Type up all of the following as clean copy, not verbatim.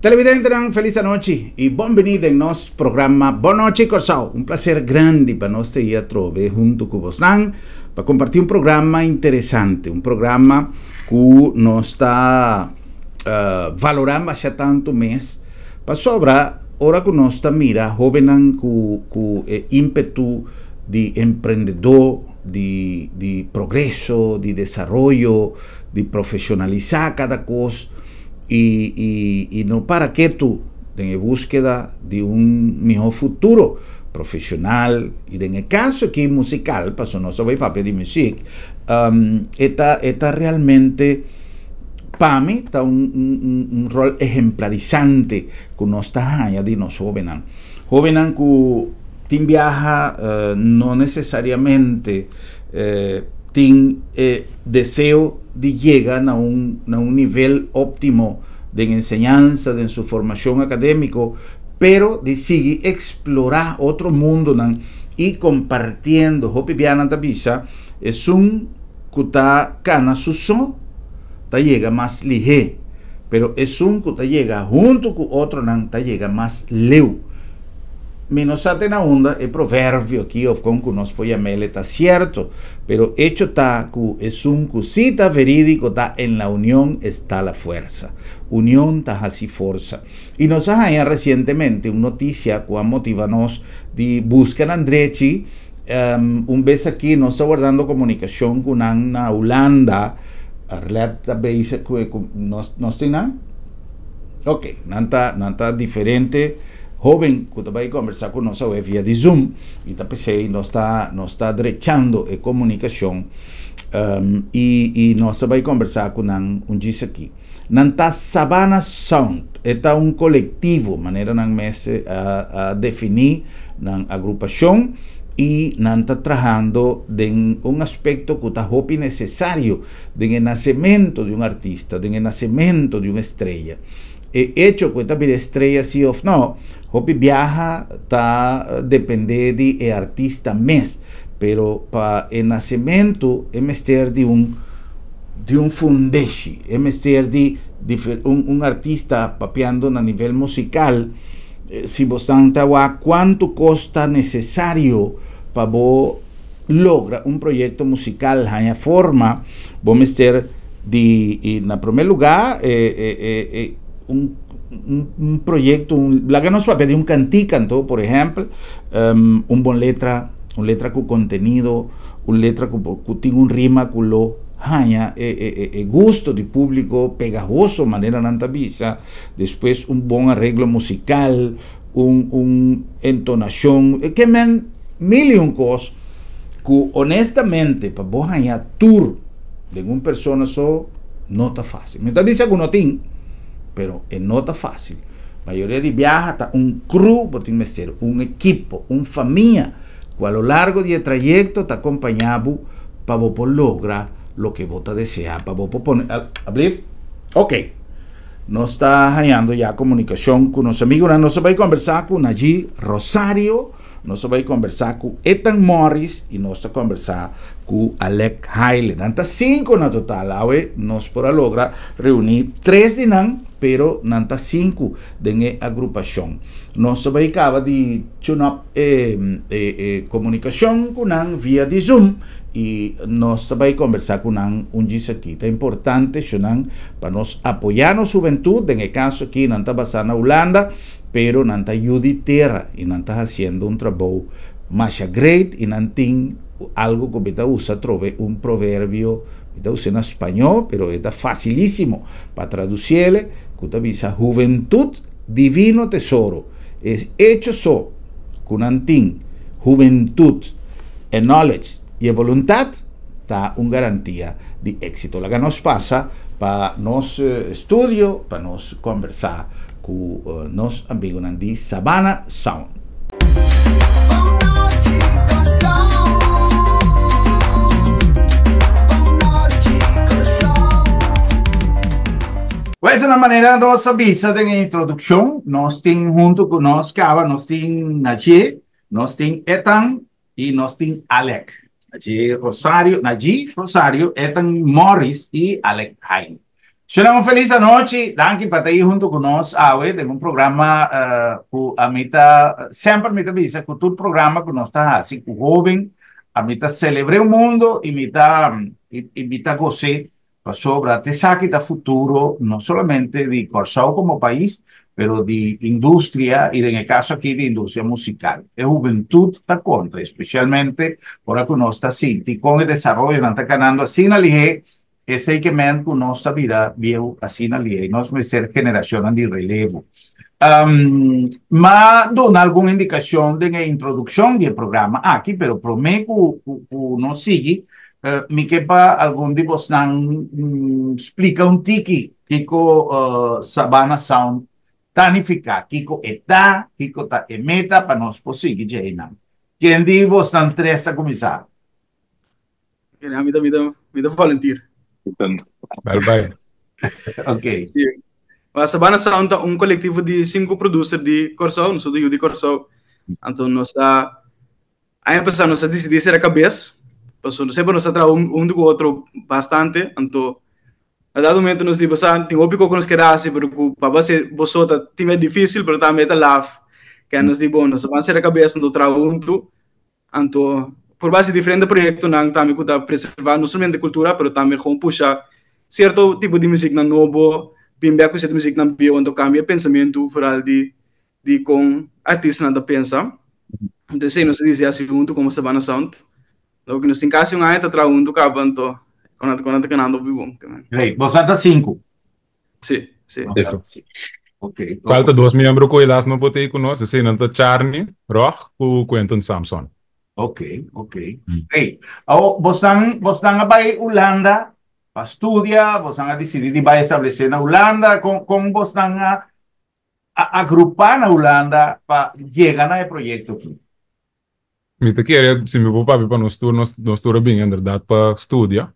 Televidente, feliz noche y bienvenido en nuestro programa Boa Noite Corsao. Un placer grande para nosotros ir trove junto con vos para compartir un programa interesante, un programa que nos está valorando ya tanto mes para sobra ahora que nos está mira jóvenes con ímpetu de emprendedor, de progreso, de desarrollo, de profesionalizar cada cosa. Y no para que tú en búsqueda de un mejor futuro profesional y en el caso aquí musical, para no saber papel de música, está realmente para mí está un rol ejemplarizante que nos está añadiendo los jóvenes que viaja no necesariamente tienen deseo de llegar a un nivel óptimo de enseñanza, de su formación académica, pero de seguir explorar otro mundo y compartiendo. Hopi Biana Tabisa es un que cana su son, llega más ligero, pero es un que llega junto con otro llega más leu. Menos na onda el proverbio aquí con que nos puede llamar está cierto, pero hecho está que es un cosita verídico, está en la unión está la fuerza, unión está así fuerza. Y nos ha recientemente una noticia que motivanos de buscar Andrechi, un vez aquí nos está guardando comunicación con una Holanda, relata veis que no estoy nada, ok, nanta diferente. Joven que va a conversar con nosotros vía de Zoom y nos está derechando en comunicación y nos va a conversar con un dice aquí. Nanta Savannah Sound está un colectivo, manera a definir una agrupación y nanta trabajando en un aspecto que está necesario de el nacimiento de un artista, de el nacimiento de una estrella. Hecho que esta estrella sí o no, Hopi viaja depende de artista mes, pero para el nacimiento es mester de un fundeshi, es mester de un artista papeando a nivel musical. Si vos tanta cuánto costa necesario para vos lograr un proyecto musical haya forma, vos mester de en primer lugar un proyecto, la que nos va a pedir un canto, por ejemplo, un buen letra con contenido, un letra que tiene un rima con lo haya gusto de público, pegajoso, manera nantavisa, después un buen arreglo musical, un entonación, que men mil y un cosas que honestamente para vos haya tour de una persona no está fácil. Me está diciendo que no tiene, pero no está fácil. La mayoría de viajes está un crew, un equipo, una familia que a lo largo del trayecto está acompañado para vos lograr lo que vos deseas, para vos poner. Ok, nos está hallando ya comunicación con los amigos. Nos va a conversar con allí Rosario, nos va a conversar con Ethan Morris y nos va a conversar con Alec Haile. Nanta 5 na total, nos podrá lograr reunir 3 de nan, pero nanta 5 de agrupación. Nos va a acabar de tunar comunicación con nan vía de Zoom y nos va a conversar con nan un dice aquí. Es importante para nos apoyar a juventud, en el caso aquí nanta basada en Holanda, pero nanta ayuda tierra y nanta haciendo un trabajo más great y nantin algo que beta usa trove un proverbio beta usa en español, pero está facilísimo para traducirle Kutabisa, juventud, divino tesoro. Es hecho so, kunantin, juventud, knowledge y voluntad, está una garantía de éxito. La que nos pasa para nos estudio, para nos conversar con nos amigos de Savannah Sound. Pues de una manera nos avisa de la introducción, nos tienen junto con nos Cava, nos tienen Najee, nos tienen Ethan y nos tienen Alec. Najee Rosario, Ethan Morris y Alec Jaime. Una feliz noche, danke para estar junto con nos hoy de un programa a mitad, siempre a mitad visa, con todo programa que nos está así, joven, a mitad celebre el mundo y mitad goce sobre te saque da futuro, no solamente de Corsao como país, pero de industria y en el caso aquí de industria musical. La juventud está contra, especialmente ahora que uno está así, con el desarrollo, no está ganando así en la lige, ese que me han conocido vida viejo así en la lige, no es ser generación de relevo. Ma dona alguna indicación de la introducción del programa aquí, pero prometo que no sigue. Mi quepa algún de vos explica un tiki, Kiko Savannah Sound, tanifica, Kiko eta, Kiko ta emeta, para nos posible, Jaina. ¿Quién de vos tan tres está comisar? A mí me volunteer. Bye. Ok. Sí. A Savannah Sound é coletivo de 5 producers de Corsao, nós somos de Corsao. Então, nós a empezar, nós decidimos ser a cabeça. Sempre nós trabalhamos do outro bastante. Então, a dado momento, nós temos tem o pico que nós queremos, porque para você é difícil, mas também é love. Que nós dizemos, nós vamos ser a cabeça do trabalho. Então, por base de diferentes projetos, nós também podemos preservar não somente a cultura, mas também com puxar certo tipo de música na novo, bem com certa música na bio, então cambia pensamento foral de com artistas não pensa. Então, sei nós dizia assim junto como Savannah Sound. Então, que nós tem caso um ano trabalhando junto com então quando canando bom. Great. Vos anda 5. Sim. Ok. Falta 2 membros que elas não podem conosco, assim, não tá Charney, Roch e Quentin Samson. Ok. Great. Vos están a Holanda para estudiar, vos han decidido ir a establecer en Holanda, con vos están a agrupar en Holanda para llegar a ese proyecto aquí. Me te queria, se meu papi para nós tour bem, inderdaad, para estudar.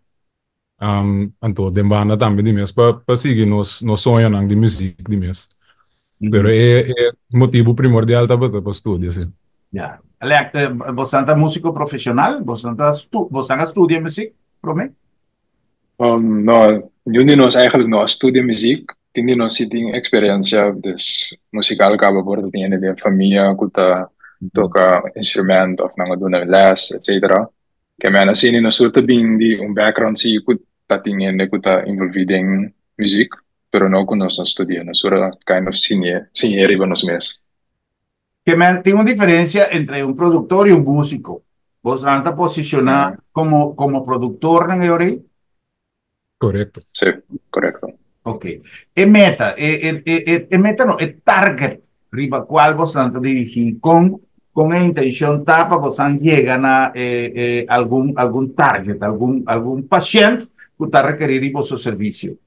Então, de banda também de mês, para seguir nos sonhos de música de mês. Pero é motivo primordial também para estudar, sim. Ya. ¿Vos anda músico profesional? ¿Vos anda estudiar música? ¿Prome? No, jullie nos eigenlijk nog studie muziek. Tindi nos sitting experiência dus muzikaal kaba worden in de familie kuta toca instrument of nang doen les etc. Que me assim no surta bem de background si kuta tingene kuta involvido em muziek, pero no con nos estudia, no sura kind of senior iba nos mes. Que tiene una diferencia entre un productor y un músico. ¿Vos anda posicionar como productor en el Correcto. Sí, correcto. Ok. Meta no, es target, riba cual vos anda dirigir con la intención para vos llegan a algún target, algún paciente que está requerido por su servicio.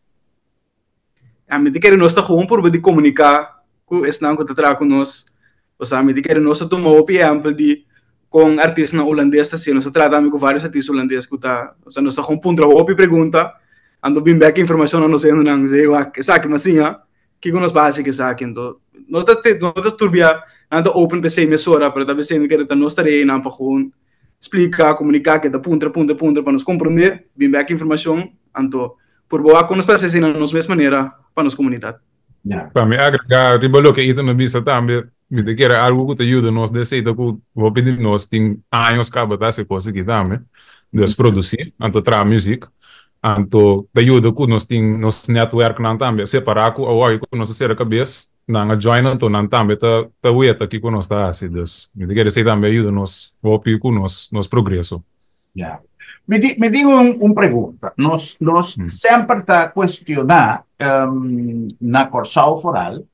A mí te quero nós está gewoon por de comunicar com esse não que te traga conosco. O sea, a mí te quero nós tomar o exemplo de com artistas holandeses assim, nós tratamos com vários artistas holandeses que tá, o sea, nós está gewoon punto op pergunta, ando bem back informação não sei não sei o sabe mas assim, que nos base que sabe então, não tá turbia, ando open para ser emissora, para também ser que tá nós estarei na para gewoon explicar, comunicar que da punta para nos compreender, bem back informação, então por boa com nos para ser na nossa mesma maneira para nossa comunidade. Para me agregar, ribalo que isso não bisa também, me te quer algo que te ajuda nos de ser que vou pedir nós tem anos que abata se coisa que também, de produzir, então tra música, então te ajuda que nós tem nos network não também, separar com o aí que nós ser a cabeça, não join então não também tá ueta aqui com nós tá assim, dus me te quer ser também ajuda nos vou pedir com nos progresso. Ya. Me digo una pregunta. Nos siempre está cuestionar na Corsao Foral,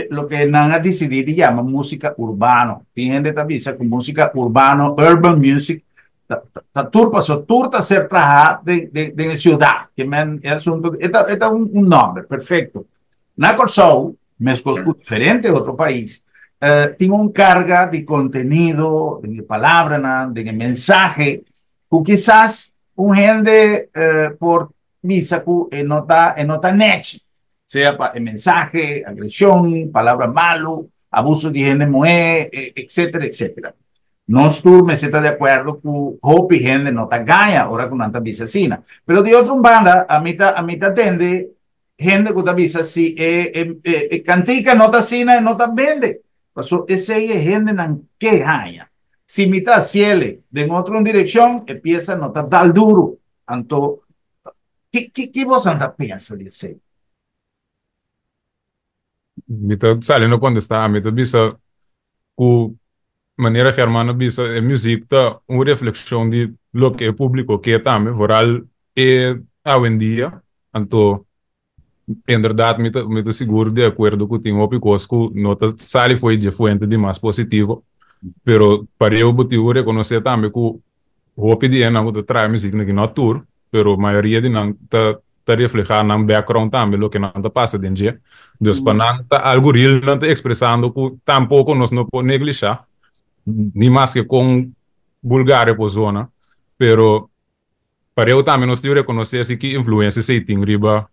lo que han decidido llama música urbano. Tiene gente que dice que música urbano, urban music, turpa ser trabajada de ciudad, que es un nombre perfecto. Na Corsao, mezcla diferente de otro país, tiene un carga de contenido, de palabra, de mensaje, que quizás un gente por visa que nota net, sea mensaje, agresión, palabra malo, abuso de gente mujer, etcétera, etcétera. Nós turma está de acuerdo con Hope y gente nota ganha, ahora con tanta visa asina. Pero de otra banda, a mí atende gente que visa si cantica nota asina, nota vende. Paso ese es gente que ganha. Si mitad ciele de otra dirección, empieza a notar dar duro. Entonces, ¿qué vos anda pensa de eso? Mita saliendo quando está, mita bisa ku maneira germana bisa a música tá uma reflexão de lo que é público que também vooral é hoje em dia. Então, em verdade, mita seguro de acordo com o tinha opicos que nota sali foi de fuente de mais positivo, pero para eu botar reconhecer também que o hopi de não que traz música que não tour, pero a maioria de não tá reflejar na background também lo que não tá passa dentro dia. Dus para não tá algo real não tá expressando que tampouco nós não podemos negligenciar, nem mais que com Bulgária por zona, pero para eu também nós temos que reconhecer assim que influência se tem riba,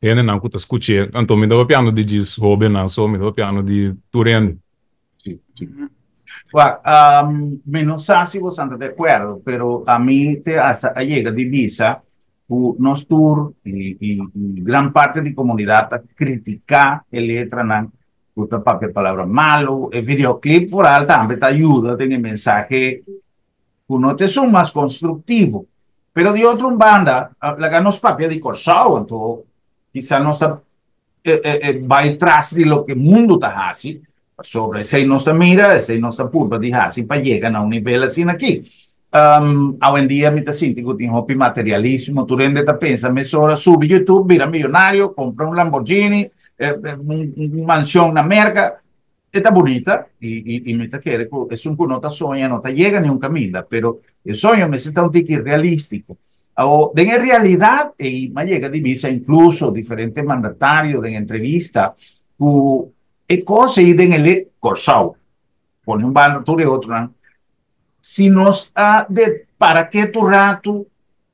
ele não que escutei, então me dá piano de diz hobby não só me dá piano de turende. Sí, sí. No sé si vos andas de acuerdo, pero a mí hasta llega de visa, nos tour y gran parte de la comunidad critica el letra, puta papel palabra malo, el videoclip por alta también te ayuda en el mensaje, uno te es más constructivo, pero de otra banda, la que nos papel de Corsao, entonces quizá no está va detrás de lo que el mundo está haciendo, sobre ese no está mira, ese no está purba de así para llegar a un nivel así aquí. Hoy en día, me siento que tengo un materialismo, tú rendes te piensas, me sobra, sube YouTube, mira millonario, compra un Lamborghini, una mansión, una merca, está bonita, y me quiere, es un que no te sueña, no te llega ni un camino, pero el sueño me está un tique realístico. O en realidad, y me llega divisa incluso diferentes mandatarios en entrevista, e cose en el Corsao, pone un bando tú de otro, ¿no? Si nos de para qué tu rato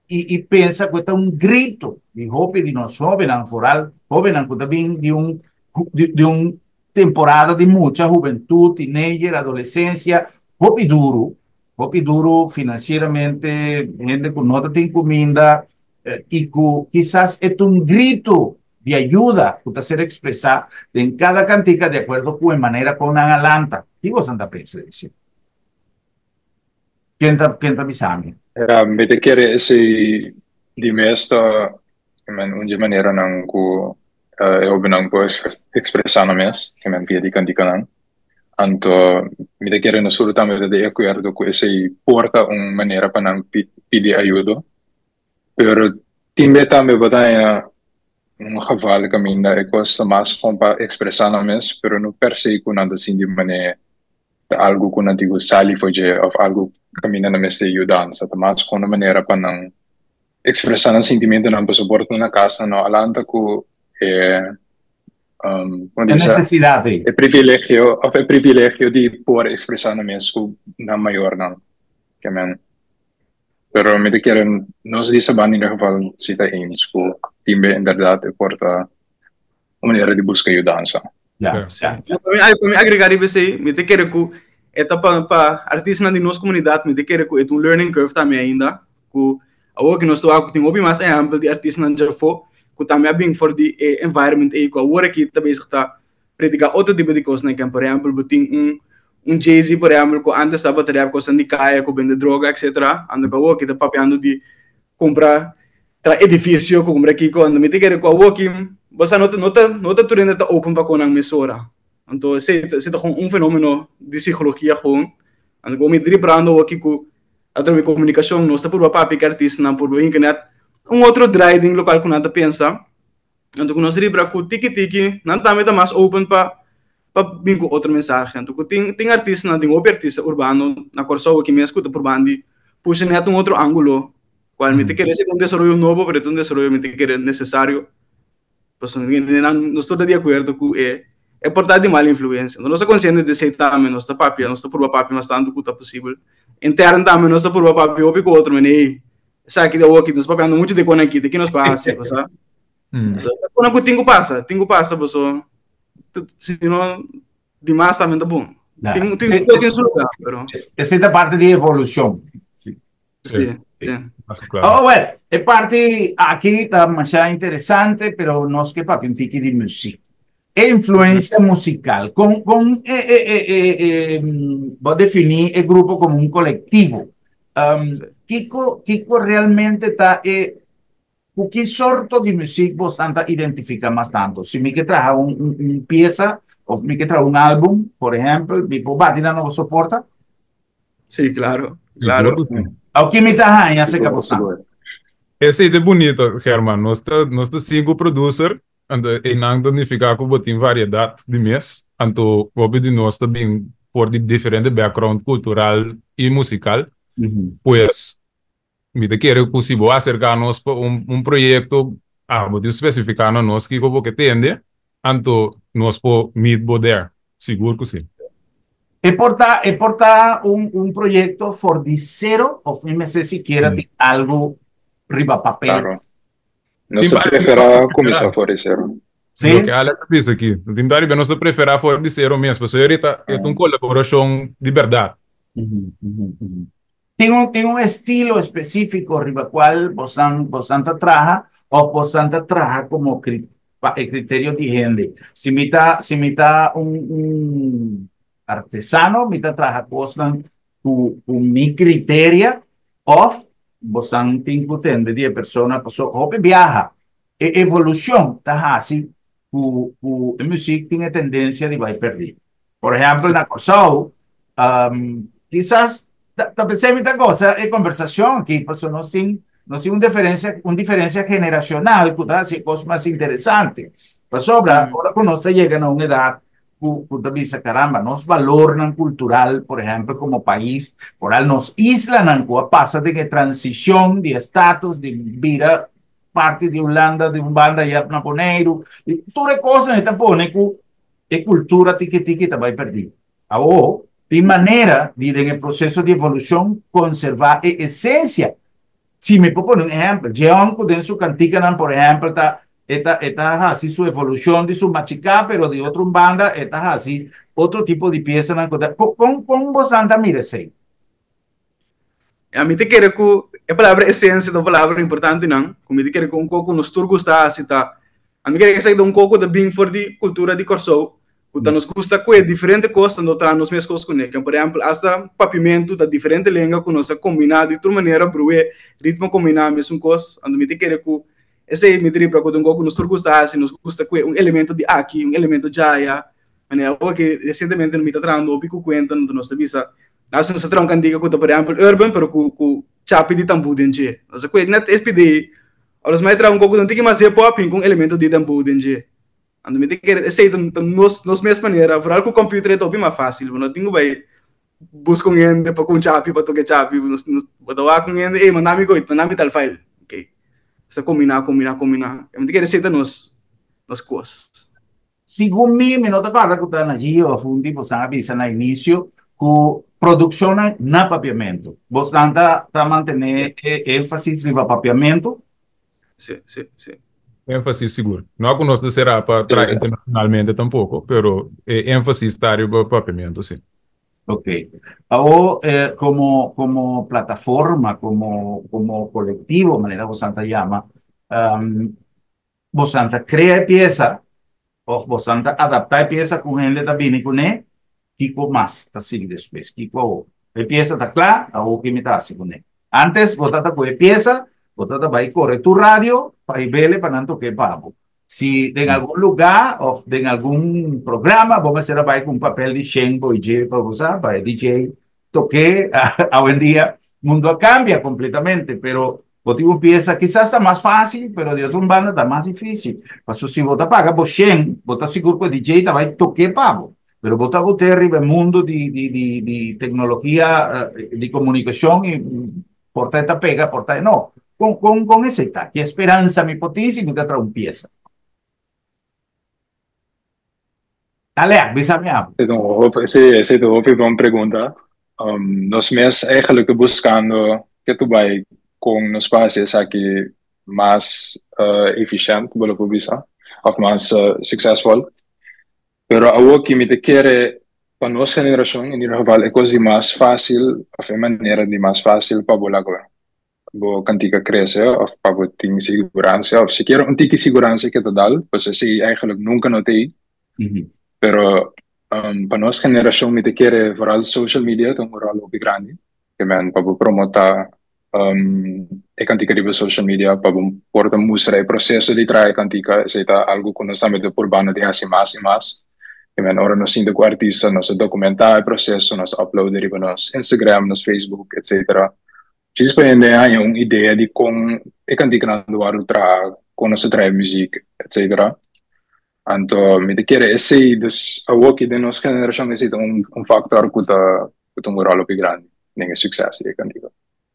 y piensa que está un grito de joven de nos jóvenes foral jóvenes que también de un temporada de mucha juventud, teenager, adolescencia, joven duro financieramente, gente que no tiene comida y que quizás es un grito de ayuda que ser expresada en cada cantica de acuerdo con manera con una alanta. ¿Qué vos anda pensando de eso? ¿Quién está bisami? Me te quiere ese di mesta unje manera nang ku obenang po expressano mes que men via di canticanan. Anto me te quiere no solo también de acuerdo con ese porta una manera para nang pidi ayuda, pero timbe también batalla un geval camina e costa más compa expressano mes, pero no per se con anda sin di manera algo con antigo sali foge of algo camina na meste ayudanza, mas con una manera para nang expressar un sentimento non soporto na casa no alanta ku necesidad de el privilegio de poder expresar na mesco na maior não que men pero me te quieren no se dice ban in ieder geval cita in school timbe in verdade porta uma maneira de buscar ayudanza. Para mim agregar isso aí, me te quero que para artistas de nossa comunidade, me te quero que é um learning curve também ainda, que agora que nós estamos tem ouvir mais exemplo de artistas na Jafo, que também é bem for the environment aí, que agora que também está predicar outro tipo de coisa, né? Que por exemplo, tem Jay-Z, por exemplo, que antes estava trabalhando com sindicato, com vende droga, etc. Ando que agora que está papeando de comprar edifício, comprar aqui, quando me te quero que agora que você nota tudo ainda está open para com a emissora. Então, esse é um fenômeno de psicologia, ando que me driblando aqui com através de comunicação, nós estamos por papel que artista, não por internet. Outro driving local que nada pensa, Então, nós libra com tiki-tiki, não também está mais open para vir com outra mensagem. Então, tem artista, não tem outro artista urbano, na Corsou, que me escuta por bandi, puxa neto outro ângulo, qual me te quer ser um desenvolvimento novo, pero um desenvolvimento me te quer necessário. Pues, não estou de acordo com é portar de mala influência. Não estou consciente de ser também, não está papi, não está por papi, mas tanto quanto é possível. Interno também, não está por papi, ou com outro, mas ei, sabe que deu aqui, nós papi, muito de quando aqui, de que nos passa, sabe? Quando tenho passa, você, se não, demais também tá bom. Tem seu lugar, pero. Essa é a parte de evolução. Sim. Oh, bueno, es parte aquí está más interesante, pero no es que papi un tiki de música. E influencia musical. Voy a definir el grupo como un colectivo. Kiko realmente está. ¿Con qué sorto de música vos tanta identifica más tanto? Si me que trae una pieza o me que trae un álbum, por ejemplo, mi batina no lo soporta. Sí, claro. O que me está en ese caso. Esse é bonito, Herman. Nós estamos 5 producer, e não danificar com botin variedade de mês. Então, o de nós também por de diferente background cultural e musical. Pues, me quero possível acercar-nos para projeto, vou especificar nós que como que tende, então nós por meet poder, seguro que sim. É portar projeto for de zero, ou não sei se queira algo riba papel. Claro. No se prefere começar por zero. Sim. O que a Alex disse aqui, não se prefere for de zero mesmo, porque ahorita é uma colaboração de verdade. Tem estilo específico riba qual Bosanta traja, ou Bosanta traja como criterio de gente. Se me está artesano, me está traja cosas com mi criterio, of Bosan tinha tende de persona passou hope viaja evolução tá assim o música tem a tendência de vai perder. Por exemplo, na Corsou, quizás talvez muita coisa é conversação que passou nós tem uma diferença generacional que dá assim coisa mais interessante. Passou agora quando nós chega a uma idade puta visa, caramba, nos valoran cultural, por ejemplo, como país, por ahí nos islan, pasa de que transición de estatus, de vida, parte de Holanda, de un banda ya naponeiro, y todas las cosas que pone que cultura tiki te va a perder. Ahora, de manera de en el proceso de evolución conservar esencia. Si me puedo poner un ejemplo, Jeon, en su cantica, por ejemplo, está así su evolución de su machicá, pero de otra banda, está así otro tipo de pieza. ¿Con vos anda, mire, sí? A mí te quiero que a palavra essência da palavra importante, não? Como te quero que pouco nos turcos está assim, tá? A mim quero que saia pouco da bem for de cultura de Corsou. Então, nos custa com diferente coisas, não tá nos mesmos coisas conectam. Por exemplo, hasta papimento da diferente língua que nós combinado de outra maneira, brué, ritmo combinado, mesmo coisa. Então, me te quero que esse é me diria para quando nos turcos está assim, nos custa com elemento de aqui, elemento de jaya. Maneira que recentemente me está trazendo o pico cuenta, não nos avisa. Nós não se traz cantiga com, por exemplo, urban, pero com chapi de tambu dentro. Nós que net SPD, eles mais traz pouco não tem que mais ser pop com elemento de tambu dentro. Ando me tem que esse nos mesma maneira, por algo o computer é top mais fácil, não tenho vai buscar gente para com chapi, para tocar chapi, nos botar com gente, mandar-me coisa, mandar-me tal file. OK. Essa combinar. Eu me tem que receita nos coisas. Segundo mim, me nota claro que está na Gio, fundi, você avisa no início, que produção na papiamento. Você está mantendo ênfase no papiamento? Sim. Énfasis seguro. Não conosco será para trazer internacionalmente tampouco, pero énfasis está no papiamento, sim. Ok. Ahora, como plataforma, como colectivo, manera Bosanta llama, Bosanta crea pieza, o Bosanta adapta pieza con gente también y con él, Kiko más, está así después, Kiko, la pieza está clara, o que me está así con él. Antes, Bosanta con pieza, Bosanta va a correr tu radio, para ir verle, para no tocar papo. Si en algún lugar o en algún programa vamos a hacer con un papel de Shenbo y DJ para usar, para DJ, toqué, hoy en día el mundo cambia completamente, pero Botar uma pieza quizás está mais fácil, mas de outra banda está mais difícil. Mas se você paga por 100, você seguro que o DJ vai tocar pago. Mas você arriba no mundo de tecnologia, de comunicação e porta pega, porta não. Com esse tá, que esperança me potência me dá outra pieza. Dale, avísame. Essa é uma boa pergunta. Nós mesmos eigenlijk buscando que tu vai com nos países aqui mais eficiente, pelo que bisa, ou mais successful. Pero algo que me te quer para nossa geração, em geral, é coisa mais fácil, a maneira de mais fácil para bolar agora. Bo kantika cresce, of para bo ter segurança, of se quer tique segurança que te dá, pois assim, eigenlijk nunca notei. Pero para nossa geração, me te quer vooral social media, tem um rol bem grande. Que men para promotar kantika de social media, para portar mostrar o processo de trabalho kantika, seita algo que nós também por banda de assim mais e mais. Que men ora nós sinto com artista, nós documentar o processo, nós uploader para nós Instagram, nós Facebook, etc. Ci spende anche un'idea di come e canti grande waru tra con nostra tra music etc. Anto mi te chiede se dus a walkie de nostra generazione è un factor che un ruolo più grande nel successo di canti.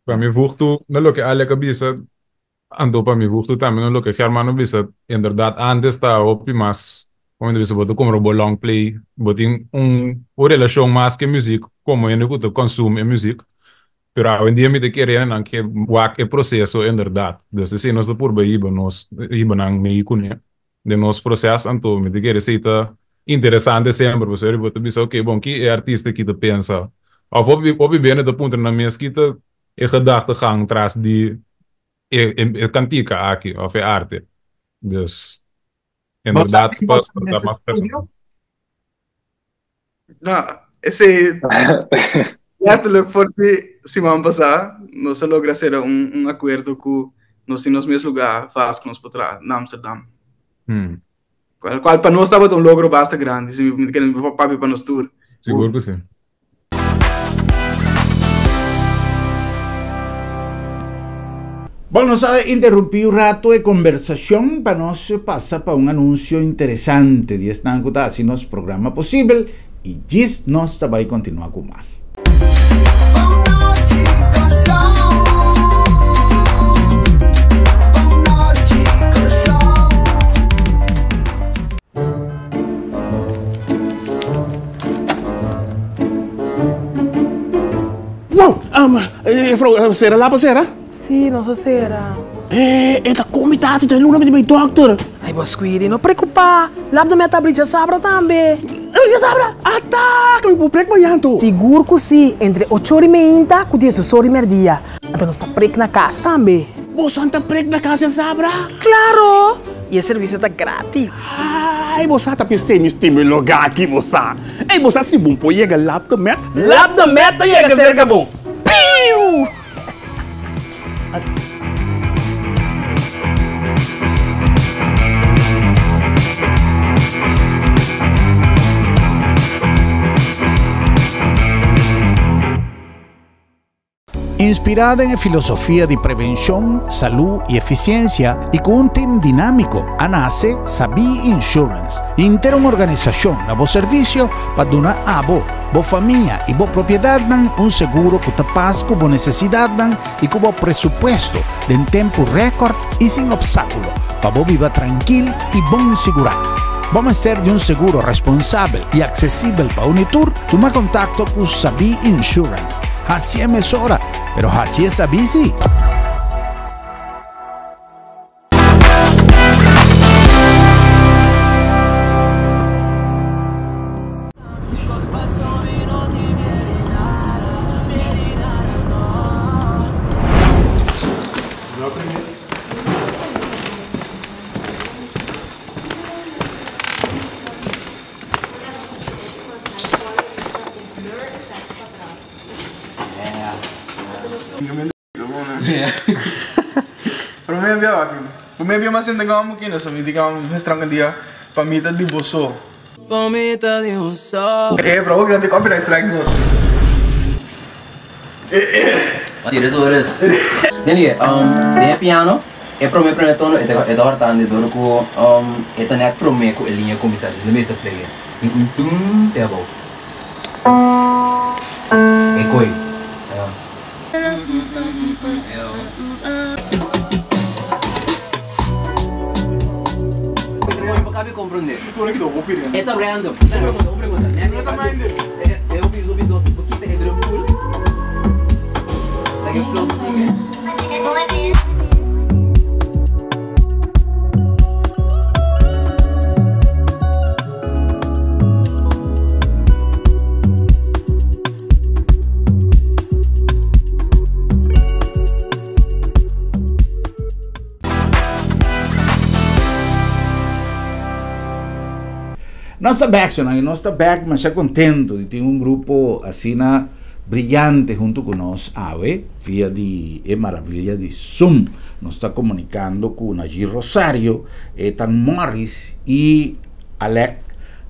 Para mim, vuxtu, não lo que ale cabeça, ando para mim, vuxtu também, não lo que Germano bisa, em verdade, antes está opi mais, como eu disse, boto como robô long play, botin uma relação mais que música, como eu não consumo música. Pero hoy en día me te quieren que wak el proceso en verdad. Entonces, si no se por iba nang me kunya de nos processo, então me te quiere ser interessante sempre, porque eu vou te dizer, ok, bom, que é artista que te pensa. Of op bene de punto na mesa que te é gedachtegang tras die é cantica aqui, of é arte. Dus, en verdad, Não, esse ya te lo forte semana passada, nós logra fazer acordo com nós nos mesmos lugar faz que nós para na Amsterdam. Qual para nós estava um logro bastante grande, se me querem papi para nós tour. Seguro que sim. Bom, nós vamos interromper um rato de conversação para nós passar para um anúncio interessante de esta anguta, se nosso programa possível, e diz nós também continuar com mais. Sera lá para Sera? Sì, non so sera. Eta come tazzi, c'è l'una di doctor. Ai, Bosquiri, non preoccupare. L'abdo me tablica sabra também. Tablica sabra? Attacca, mi può prego yanto. Sicuro que sim, entre 8 horas e meia, com 10 horas e meia. Então nós está prego na casa também. Você está prego na casa sabra? Claro! E o serviço está grátis. Ai, você está pensando em estimular lugar aqui, você. Ei, você se bom pode chegar lá do met? Lá do met, chega cerca bom. Piu! Inspirada en filosofía de prevención, salud y eficiencia y con un team dinámico, nace Sabi Insurance, integra una organización a vos servicio para donar a vos familia y vos propiedad un seguro que te pasa con vos necesidad y con vos presupuesto en tiempo récord y sin obstáculo para vos vivir tranquilo y bon segurado. Vamos a ser de un seguro responsable y accesible para Unitur. Toma contacto con Sabi Insurance. Así es mesora, pero así es Sabi sí. Pero me enviaba aquí. Pues me enviaba más en tenga un poquito, so me diga un strong dia para mí de boso. Famita de oso. Bro, grande copyright strike nos. Tienes horas. Denie, de piano, e prome prende tono e da hortande dono ko e net prome ko linha comissário, de mesa player. In un tum te abo. E coi. Cabe compreender. Eta random. Eu fiz o biso, porque tem drum full. Like a float thing. Nós está back, mas já contento de ter um grupo assim brilhante junto com nós, Ave, via de maravilha de Zoom. Nós está comunicando com Nagir Rosario, Ethan Morris e Alec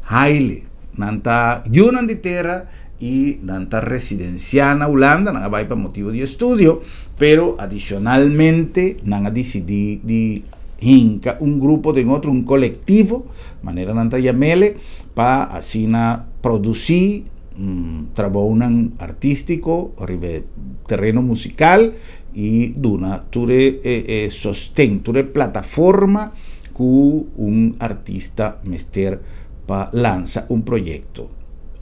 Haile. Nanta Yunan de Terra e nanta residencial na Holanda, não vai para motivo de estudo, pero adicionalmente não decidi de hinca un grupo de otro, un colectivo, manera nanta llamele, para así producir trabajo artístico, terreno musical y duna ture sostén, ture plataforma que un artista mester para lanza un proyecto.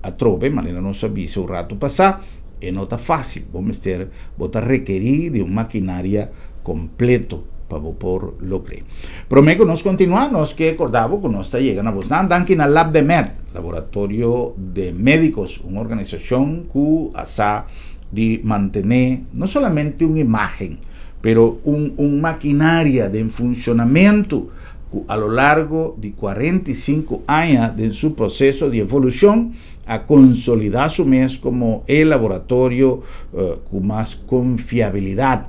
A trove, manera no sabía un rato pasar, y no está fácil, vos a requerir de una maquinaria completo para por lograr. Prometo nos continuamos que acordamos que nos está llegando a vos dankin al Lab de Med, Laboratorio de Médicos, una organización que hace de mantener no solamente una imagen, pero un maquinaria de funcionamiento a lo largo de 45 años de su proceso de evolución a consolidar su mes como el laboratorio con más confiabilidad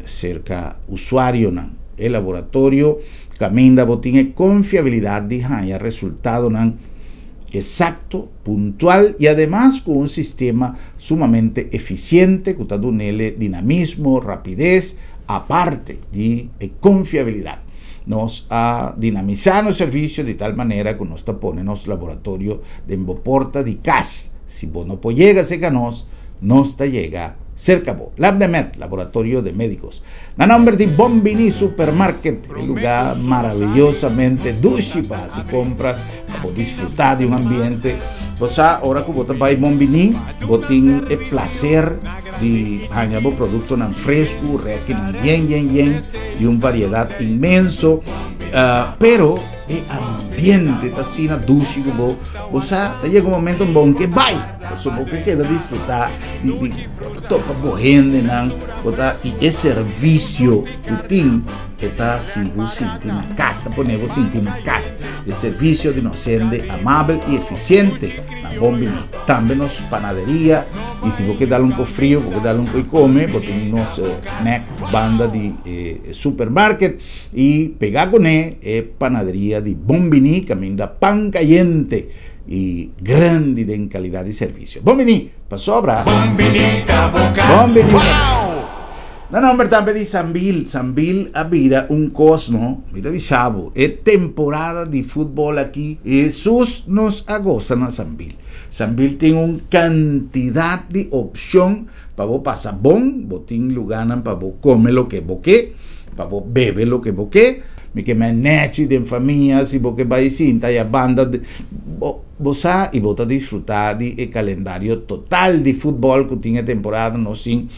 cerca usuario. El laboratorio camina tiene confiabilidad de haya resultado exacto, puntual y además con un sistema sumamente eficiente que está dando dinamismo, rapidez, aparte de confiabilidad. Nos ha dinamizado el servicio de tal manera que nos está poniendo laboratorio de porta de casa. Si vos no llegas a nos está llega cerca vos. Lab de Med, Laboratorio de Médicos. Na nombre de Bombini Supermarket, el lugar maravillosamente dulce para si compras, para disfrutar de un ambiente. Pues ahora que vos vais a Bombini, vos tienes el placer de hacer productos frescos, bien, y una variedad inmenso. Pero el ambiente está así dulce, vos llega un momento en que vai, porque queda disfrutar de topa correndo, y ese servicio que tiene está sin sentir na casa, poner vos sentir na casa. El servicio de nos sende amable y eficiente na Bombini. También nos panadería, y si vos quedar un poco frío, vos quedar un poco come, vos tenemos snack banda de supermarket y pegar con panadería de Bombini, camina pan caliente y grande en calidad de servicio. Bombini, pa sobra. Bombini. No nombre también de Sambil habita un cosno, mira bisabo, es temporada de fútbol aquí, Jesús nos agozan a Sambil. Sambil tiene una cantidad de opción para vos pasar bon, botín lugar para vos comer lo que boque, para vos beber lo que boque, me que me nechi de familia, si vos que vais cinta y a banda de vos y vos a disfrutar del calendario total de fútbol que tiene temporada, no sin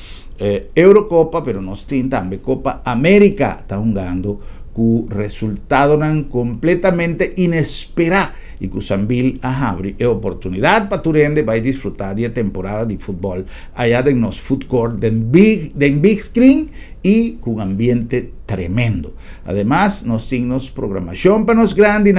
Eurocopa, pero no tiene también Copa América, está jugando con resultados completamente inesperados y que Sambil abre oportunidad para tu rende va a disfrutar de temporada de fútbol allá en los food court den big screen y con ambiente tremendo. Además nos tiene programación para nos grandes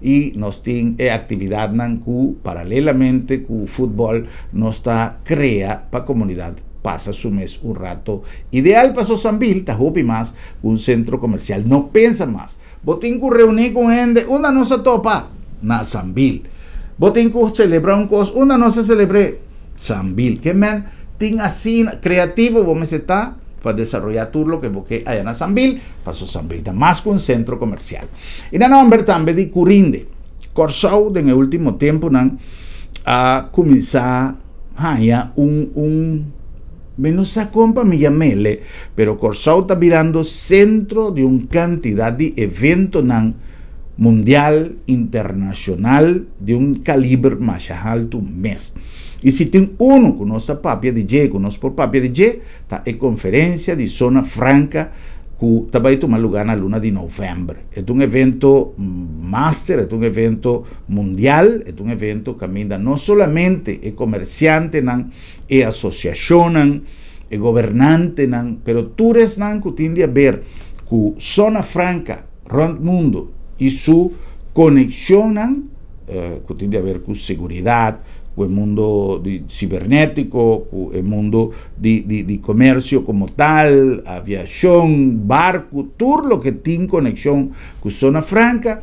y nos tiene actividad que paralelamente con fútbol nos está crea para comunidad pasa su mes un rato ideal para Sambil, tajupi más un centro comercial, no piensa más. Botín que reunir con gente, una no se topa, na Sambil. Botín que celebrar un cos, una no se celebre, Sambil. Que man, tin así creativo, vos me está para desarrollar todo lo que busque allá en Sambil, pasó Sambil más que un centro comercial. Y el nombre también de Curinde. Corsau, en el último tiempo, ha comenzado a menos a compa me llamele, pero Corsau está mirando centro de una cantidad de eventos mundial, internacional, de un calibre más alto mes. Y si tiene uno con nuestra papia DJ, con nuestro papia DJ, está en conferencia de Zona Franca, que va a tomar lugar en la luna de noviembre. Es un evento máster, es un evento mundial, es un evento que camina no solamente el comerciante, el asociación, el gobernante, pero tú eres que tiene que ver con Zona Franca, el mundo, y su conexión, que tiene que ver con seguridad, con el mundo cibernético, con el mundo de comercio como tal, aviación, barco, todo lo que tiene conexión con Zona Franca,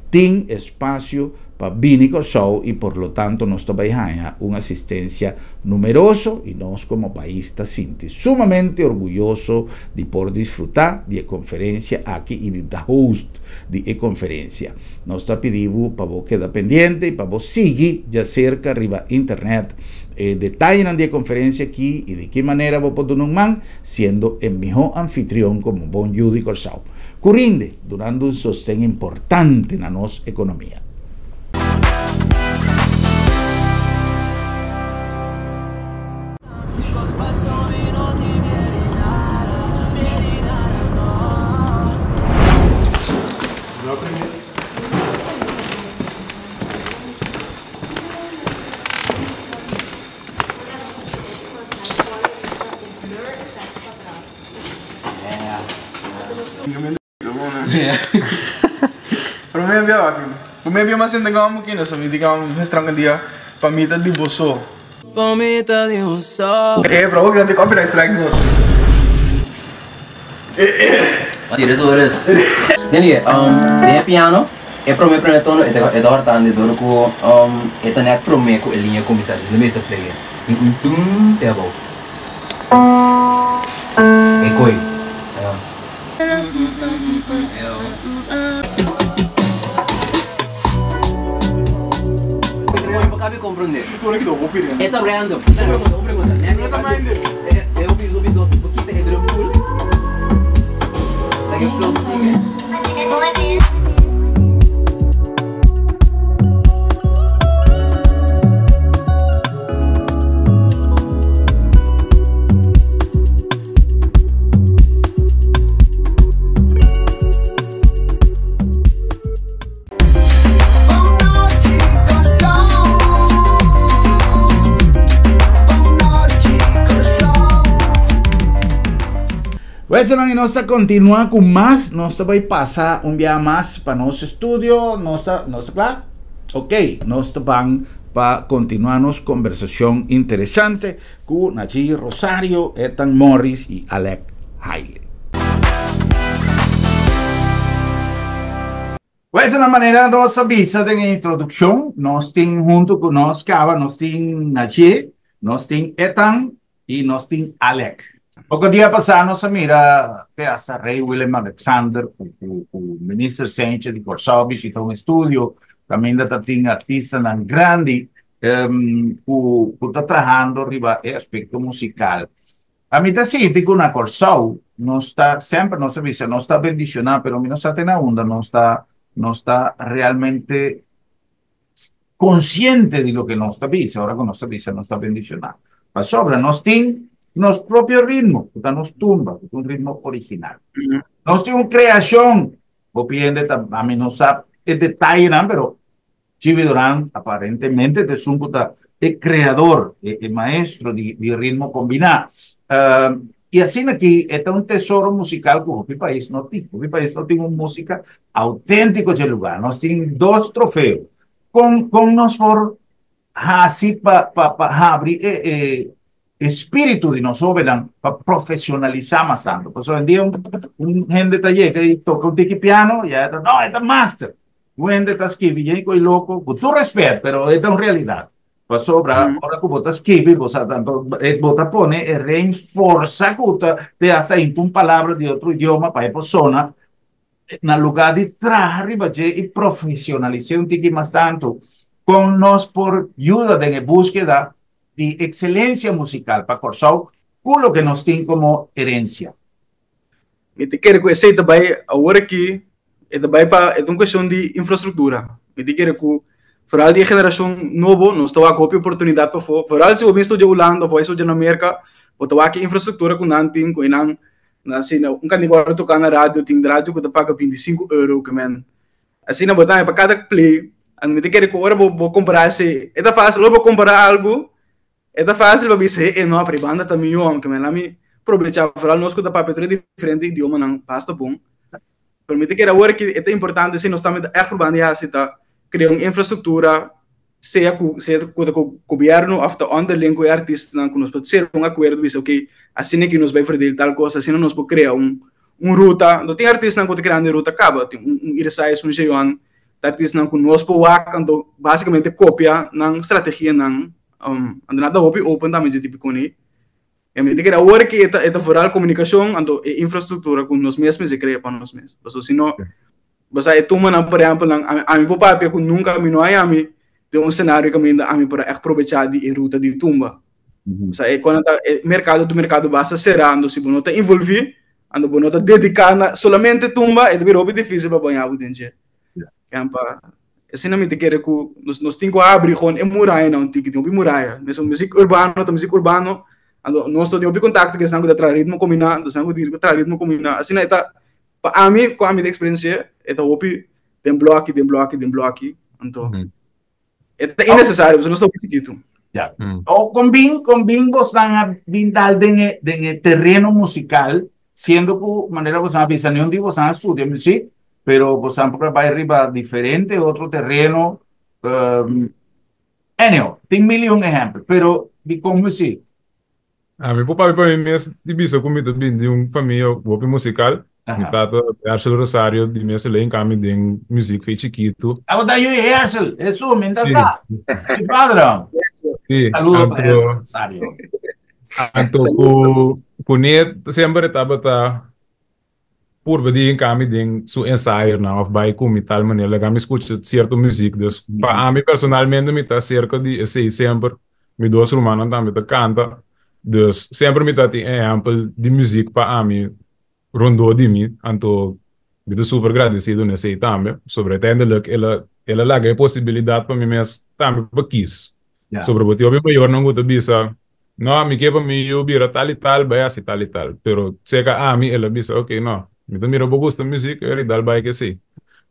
tiene espacio para Bini Corsau y por lo tanto nos trabaja una asistencia numeroso y nos como país está sumamente orgulloso de poder disfrutar de la conferencia aquí y de la host de la conferencia. Nos pedimos para vos quedar pendiente y para vos seguir ya cerca arriba internet detalles de la conferencia aquí y de qué manera vos podés siendo el mejor anfitrión como Bon Judy Corsau. Curinde, durante un sostén importante en la nuestra economía. Pero me enviaba aquí. Me enviaba más en tengo un poquito, so me diga un estranho dia para mí de boso. Famita de boso. Bro, grande copyright strike nos. Tienes horas. Dani, de piano, pro me prende tono, é hortando do ko eta net pro me ko linha comissários, de mesa player. Tum te abo. E coi. Cabe compreender. Estrutura que dou, vou pedir. É random. Uma pergunta. Eu também. Eu fiz o visual, porque tem hidroful. Like a float thing. Bueno, y nos continúa con más, nos va a pasar un día más para nuestro estudio, nos claro, ok, nos van para continuarnos conversación interesante con Nachi Rosario, Ethan Morris y Alec Haile. Pues de una manera nos avisa de la introducción, nos tienen junto con nos Cava, nos tienen Nachi, nos tienen Ethan y nos tienen Alec. Poco día pasado nos mira hasta Rey William Alexander, o ministro Sánchez de Corsau visitó un estudio, también de tatín artista tan grande, que está trabajando arriba el aspecto musical. A mí te siento que una Corsau no está, siempre no se dice, no está bendicionada, pero a mí no está en la onda, no está realmente consciente de lo que nos está dice, ahora que nos dice, no está bendicionada. La sobra nos tiene nos propio ritmo, que nos tumba, que es un ritmo original. Nos tiene una creación, o piende a mí no sabe el detalle, pero Chivi Durán aparentemente es un creador, el maestro de ritmo combinado. Y así aquí está un tesoro musical que el país no tiene. El país no tiene una música auténtica de lugar. Nos tiene 2 trofeos. Con nos por así para abrir espíritu de nosotros para profesionalizar más tanto. Por eso hoy en día un gente taller que toca un tiki piano, ya está, no, está master. Un gente está escribiendo y loco, con tu respeto, pero esta es una realidad. para sobra, ahora que botas escribe, bota pone, reforça, te hace impun palabras de otro idioma para persona, na lugar de trabalhar e profissionalizar um pouquinho mais tanto, com nós por ajuda na búsqueda de excelência musical para Corsau, o que nós temos como herência. Me te quero conhecer também agora aqui é também para uma questão de infraestrutura. Me te quero que vooral die geração nova nós estamos a copiar oportunidade para fora. Vooral se eu visto de Holanda ou isso de América, ou estamos aqui infraestrutura com não tem com não assim um candidato tocar na rádio tem rádio que te paga 25 euros que men assim na botar para cada play a me te quero que agora vou comparar se é da fácil eu vou comparar algo é da fácil para dizer é não a banda também eu que men lá me aproveitar para nós que da papel diferente idioma não basta bom permite que agora que é importante se nós estamos é urbano já se tá criar uma infraestrutura seja com o governo after underling com o artista não que nós pode ser um acordo diz ok assim é que nós vai fazer tal coisa assim nós podemos criar ruta não tem artista não que criar uma ruta acaba tem irsais jeon artista não que nós podemos basicamente cópia na estratégia não nada open também de tipo com ele e me diga agora que é foral comunicação ando infraestrutura com nós mesmos e criar para nós mesmos porque senão você toma na por exemplo a mim papai que nunca me não é a mim de um cenário que a mim para aproveitar de ruta de tumba quando o mercado basta cerrando se você está envolvido ando você está dedicado solamente tumba é bem difícil para banhar o dente assim não me te quero que nós temos que abrir com muralha não tem que ter muralha mas música urbano nós temos contato que estão com o ritmo combinado estão com o ritmo combinado assim é para mim com a minha experiência é tem bloco então é necessário você não está chiquito. Yeah. O combin vos van bindal de terreno musical, siendo que manera vos van a onde vos van a estudiar música, pero vos van a arriba diferente, otro terreno. Anyway, tem milhão de exemplos, pero de como assim? A mi papá para mim mesmo divisa comigo também de uma família musical. Mi tata Herschel Rosario di mese lei in cambio di musica fei chiquito. Ah, da io Herschel, è su, mentre sa. Il padre. Sì. Saludo per Herschel Rosario. Anto ku net sempre estava por di in cambio di su ensaio na of by com tal maneira que me escuta certo música dus para mim personalmente me tá cerca de sei sempre me dois romanos também tá canta dus sempre me tá tem exemplo de música para mim rondou de mim, então eu estou super agradecido nesse aí também, sobretudo ela larga a possibilidade para mim mesmo também para quis, sobre o que eu maior não gosto de bisa, não me quer para mim eu vira tal e tal, vai assim tal e tal, pero chega a mim ela bisa, ok, não, me também não gosto da música, ele dá vai que sim,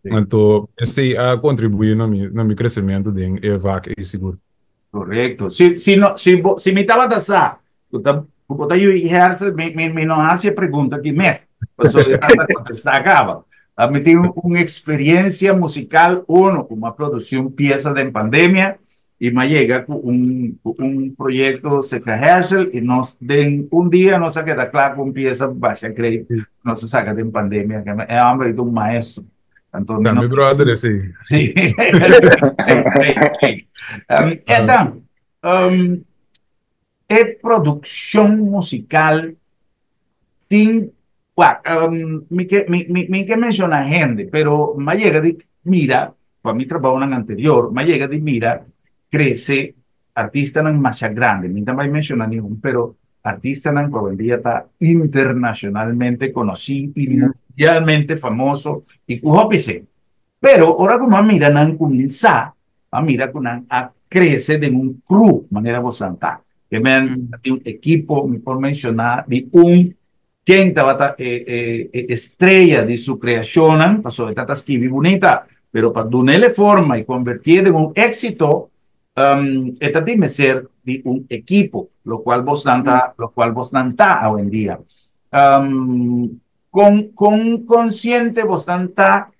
então esse a contribuir no meu crescimento de EVAC e seguro. Correto, se me estava a sa, porque eu e Herschel me não hace pergunta que mês, se acaba. Me tenho uma experiência musical, com uma produção pieza de pandemia, e me chega com projeto seca Herschel, e nós, dia, nós queda claro com pieza baixa, creio, nós saca de pandemia, que é hambre de maestro. Então, meu brother, sim. Sim. Então, é produção musical tem me que menciona gente, pero me llega de mira, para mi trabajo en anterior, me llega de mira, crece artista en más grande, me también menciona ningún, pero artista en que hoy en día está internacionalmente conocido y mundialmente famoso y cujopise. Pero ahora como mira nan comienza, mira con a crece de un crew, manera bostante, que de un equipo, me puedo mencionar, de quien estaba estrella de su creación, pasó de tatas que bonita, pero para darle forma y convertir en un éxito, esta debe ser de un equipo, lo cual vos está hoy en día. Con consciente vos está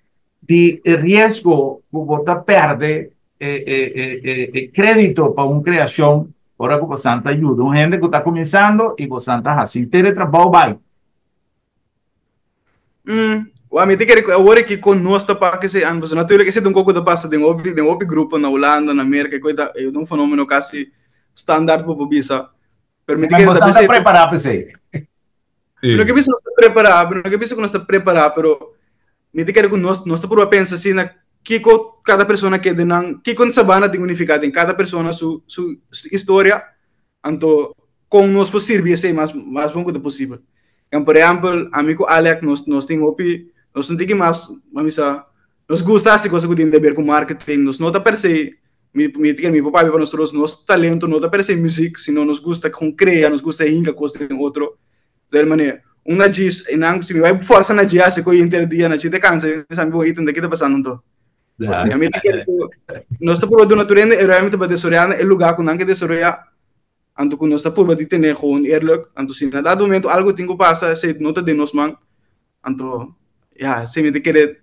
de riesgo que vos perde crédito para una creación, ahora que vos ayuda, un gente que está comenzando y vos está haciendo trabajo, a mim te quero agora que com nós tá para que se ambos naturalmente esse é um pouco da passa de um grupo na Holanda na América coisa é um fenômeno quase standard para o bisa permite que Mas você está preparado para isso? Não que bisa não está preparado, não que bisa não está preparado, pero me te quero que nós está por pensar assim na que cada pessoa que denan que com sabana tem unificado em cada pessoa su história, então com nós possível ser mais bom que possível. Por exemplo, amigo Alec nós tem opi nós não tem que mais mamisa nos gusta assim coisa que tem a ver com marketing, nós não tá per se mi papai para nós nosso talento não tá per se música, sino nos gusta com criar, nos gusta inga coisa em outro. De maneira, uma diz, e não se me vai força na dia se coi interdia na chite cansa, sabe vou item daqui tá passando então. A mim que nós tá por do natureza, é realmente para desoriar é lugar com não que desoriar. Anto que nós tá por de ter gewoon eerlijk, anto se na dado momento algo tem que passar, se nota de nós man, anto ja, se me te querer,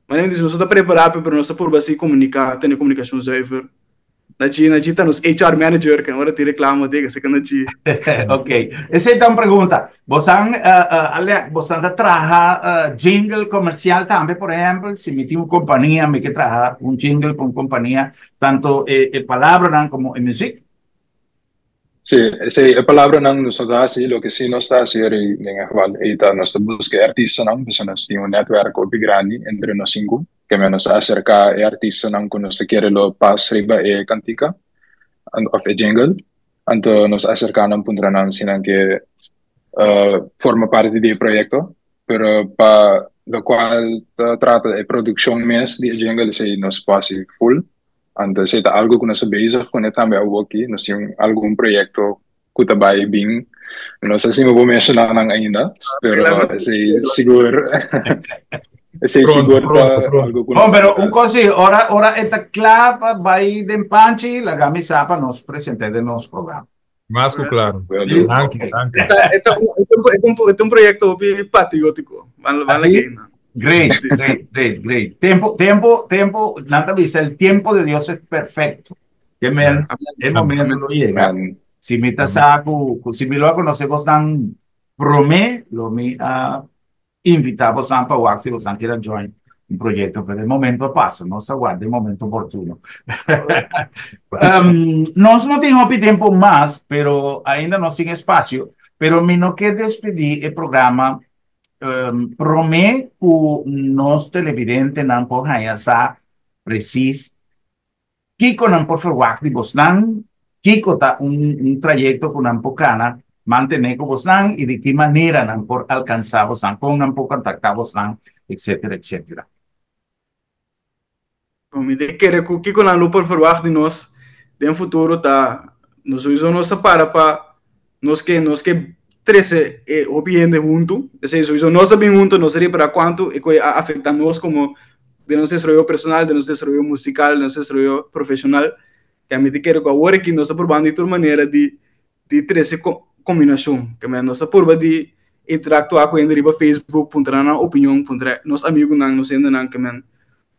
mas nem diz nós tá preparado para nós tá por assim comunicar, ter comunicação zuiver. Na China tá nos HR manager que agora te reclama de que se cana chi. Ok. Essa então pergunta. Você trabalha jingle comercial também, por exemplo, se me tem uma companhia, me que trabalha um jingle com companhia, tanto palavra como música? Sí, esa palabra nang nos da así, lo que sí nos está haciendo en actual, nos busca artistas nang, pues nos tiene un network muy grande entre nos cinco, que nos acerca a artistas nang que nos quiere lo pas riba cantica, of a jingle, entonces nos acercan punto nang sinan que forma parte del proyecto, pero para lo cual trata de producción mes de jingle, sí nos pasa full. Entonces, es algo que nos bezig con também aqui, nós temos algum projeto que trabalha bem. Não sei se me vou mencionar ainda, mas é seguro. É seguro algo que bom, pero um coisa, ora esta clave vai de panchi, la camisa para nos presentar de nosso programa. Mais que claro. Danke. É um projeto patriótico. Great. Tiempo, nada dice, el tiempo de Dios es perfecto. Que el momento lo llega. Si me si me lo conocemos tan lo me invitamos a para si vos quieren join un proyecto, pero el momento pasa, no se aguarda el momento oportuno. Nós no tenemos tiempo más, pero ainda no sin espacio, pero me no que despedir el programa. Prometo que nos televidentes não por essa precis Kiko não por falar de Bosnan, Kiko tá trajeto com não por cana manter com Bosnan e de que maneira não por alcançar Bosnan, com não por contactar Bosnan, etc. Como de querer que Kiko não por falar de nós, de futuro tá nos usamos para nós que 13 opiniões junto, isso nós sabemos junto, nós sabemos para quanto e que afeta nós como de nosso desenvolvimento personal, de nosso desenvolvimento musical, de nosso desenvolvimento profissional, que a mim te quero que agora que nós estamos probando de toda maneira de 13 combinação, que nós estamos probando de interactuar com ele no Facebook, para dar opinião, para nós amigos não, nós ainda não, que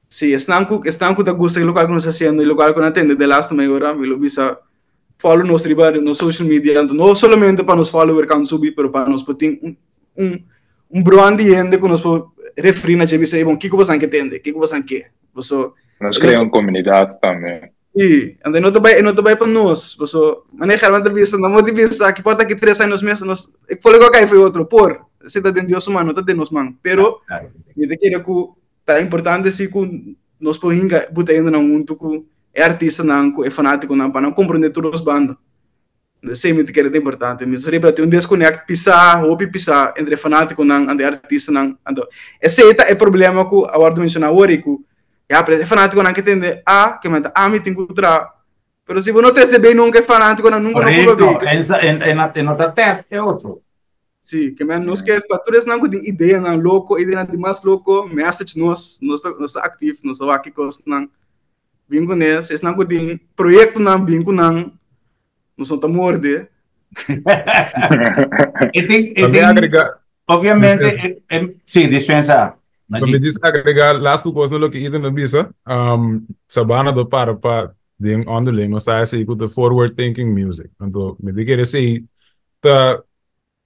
se estão com a gosta do local que nós estamos fazendo, o local que nós atendemos de last meia hora, me lo bisa follow nos riba no social media, não somente para nos follower can subir, pero para nos ter brand gente que nos referir na gente, bom, que você quer entender, que você quer, você nos cria uma comunidade também. E então não tá bem para nós, você manejar uma entrevista, não pode pensar que pode que 3 anos mesmo nós, eu falei que aí foi outro, você tá dentro Deus humano, tá dentro nós man, pero me te queria que tá importante se que nós podemos botar ainda no mundo que é artista não, é fanático não, para não compreender todas as bandas. Sei me que é importante, mas seria para ter um desconecto pisar entre fanático não e artista não. Então, esse é o problema que a hora mencionar hoje que é fanático não que entende que manda me tem que outra. Mas se você não tem bem nunca é fanático não nunca não pode ver. Em outra teste é outro. Sim, que men nós que fatores não tem ideia não louco, ideia de mais louco, message nós ativo, nós aqui cost não bingo nesse, esse não tem projeto não bingo não somos morder. Obviamente, sim, dispensa. Me diz agregar last coisa no que item no bisa, sabana do para de underling, nós sai assim com the forward thinking music. Então, me diga esse tá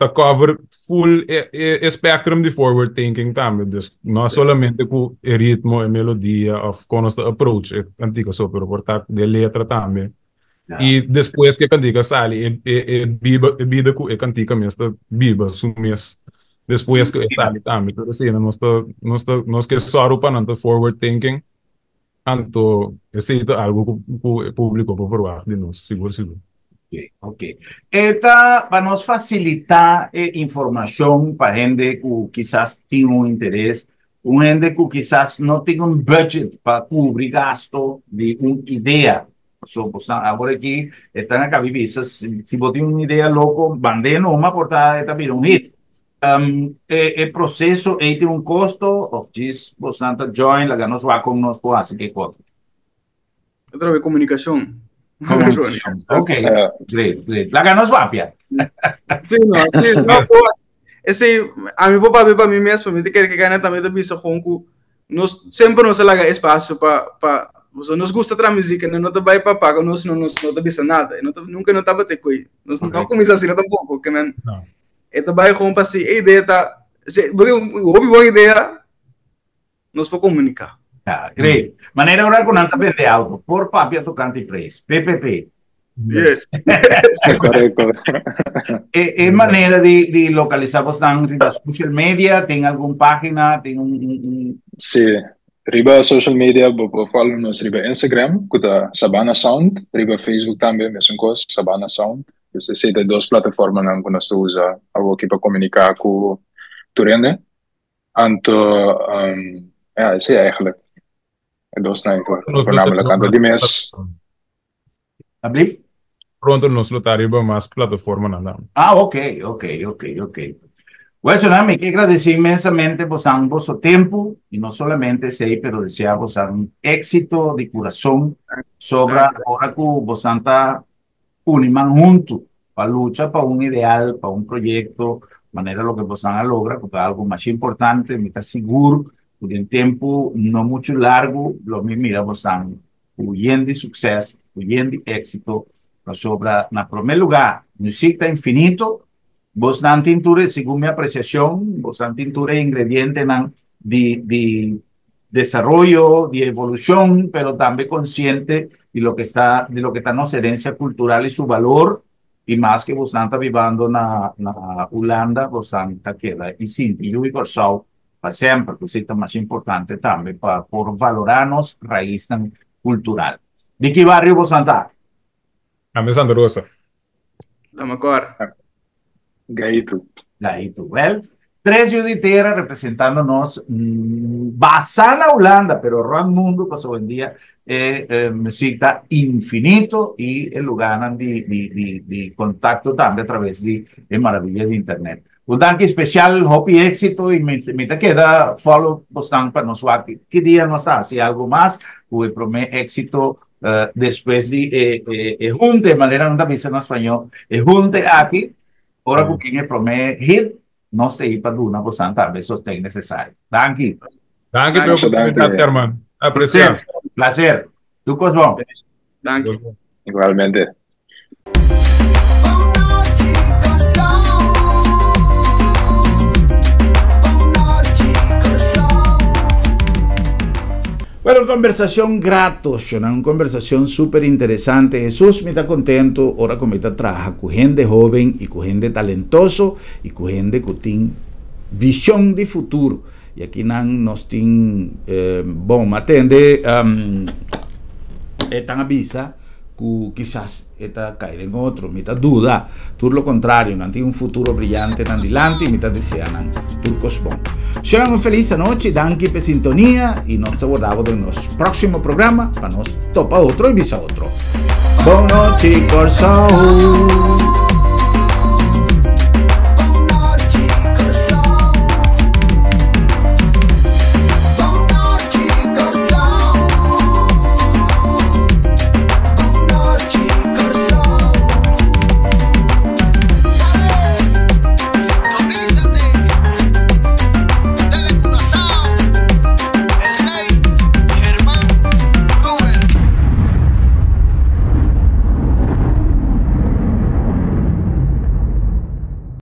te cover full spectrum de forward thinking também. Dus não solamente com o ritmo e melodia, of com nosso approach, antiga só para portar de letra também. E depois que a cantiga sai, vida com a cantiga mesmo, biba, sumes. Depois que sai também. Então, assim, nós que só para não forward thinking, anto esse é algo que o público pode falar de nós, seguro. Ok. Esta para nos facilitar informação para gente que quizás tenha interesse, gente que quizás não tenha budget para cobrir gasto de uma ideia. Agora aqui, está na cabeça, se você tem uma ideia louca, bandeira uma portada está um hit. O processo tem um custo, of this, bastante join, la nos va con nos po hace que costo. Otra vez comunicação. Ok, great. La ganos va, Pia. Sim, não, esse, a mim papá para mim mesmo, para mim te quer que ganhe também da bisa com nós sempre nos laga espaço para nos gusta tra música, não te vai para pagar, nós não te bisa nada, nunca não tava te coi, nós não começa assim tampouco, que man. Ito ba kung pa si ideia tá, boa ideia, nós podemos comunicar. Great. Maneira ora com nanta de algo, por papia tu canti praise, PPP. Yes. Correcto. Maneira de localizar vos na social media, tem alguma página, tem Sí, riba social media, follow-nos riba Instagram, kuta Sabana Sound, riba Facebook também, mesmo coisa, Sabana Sound. Dus er zitten duas plataformas na que nós usamos aqui para comunicar com o Turende. Então, esse é eigenlijk. É duas voornamelijk aan de mes. Alsjeblieft. Pronto nos lotariba mais plataforma nada. Ok. Bueno, me quiero agradecer inmensamente por su tiempo y no solamente sei, pero deseamos un éxito de corazón sobre ahora que vos está uniman juntos para luchar para un ideal, para un proyecto, de manera lo que vos a lograr, porque algo más importante, me está seguro, por un tiempo no mucho largo, lo mismo mira vos están huyendo de suceso, huyendo de éxito, sobre, en primer lugar, música infinito, vos dan tintura, según mi apreciación, vos dan tintura ingrediente de desarrollo, de evolución, pero también consciente de lo que está en herencia cultural y su valor, y más que vos está viviendo en Holanda, vos está queda, y sin y Corsau, para siempre, que es más importante también, por valorarnos raíz cultural. ¿De qué barrio vos está? A mí Santa Rosa. La mejor. Gaito. Well, 3 juditeras representándonos basana Holanda, pero Ron Mundo pasó en día música infinito y el lugar de contacto también a través de maravilla de internet. Un danke especial, hope y éxito y me queda follow postan para nosotros. ¿Qué día nos hace algo más? Pues promete éxito después de junte, de manera no también en español, junte aquí. Ora com quem é promete hit, nós temos para dar uma talvez sostém necessário. Danke. Danke pela oportunidade, irmão. Apreciamos. Prazer. Tu bom. Danke. Igualmente. Bueno, conversación gratos, una conversación súper interesante. Jesús me está contento, ahora como está trabaja con gente joven y con gente talentoso y con gente que tiene visión de futuro. Y aquí nos tiene, bom, atende, están avisa que quizás está caer en otro, me está duda, todo lo contrario, no tiene un futuro brillante en adelante y me está deseando, turcos bom. Será una feliz noche, danke por sintonía y nos abordamos en nuestro próximo programa para nos topa otro y visa otro. Buenas noches, Corsau.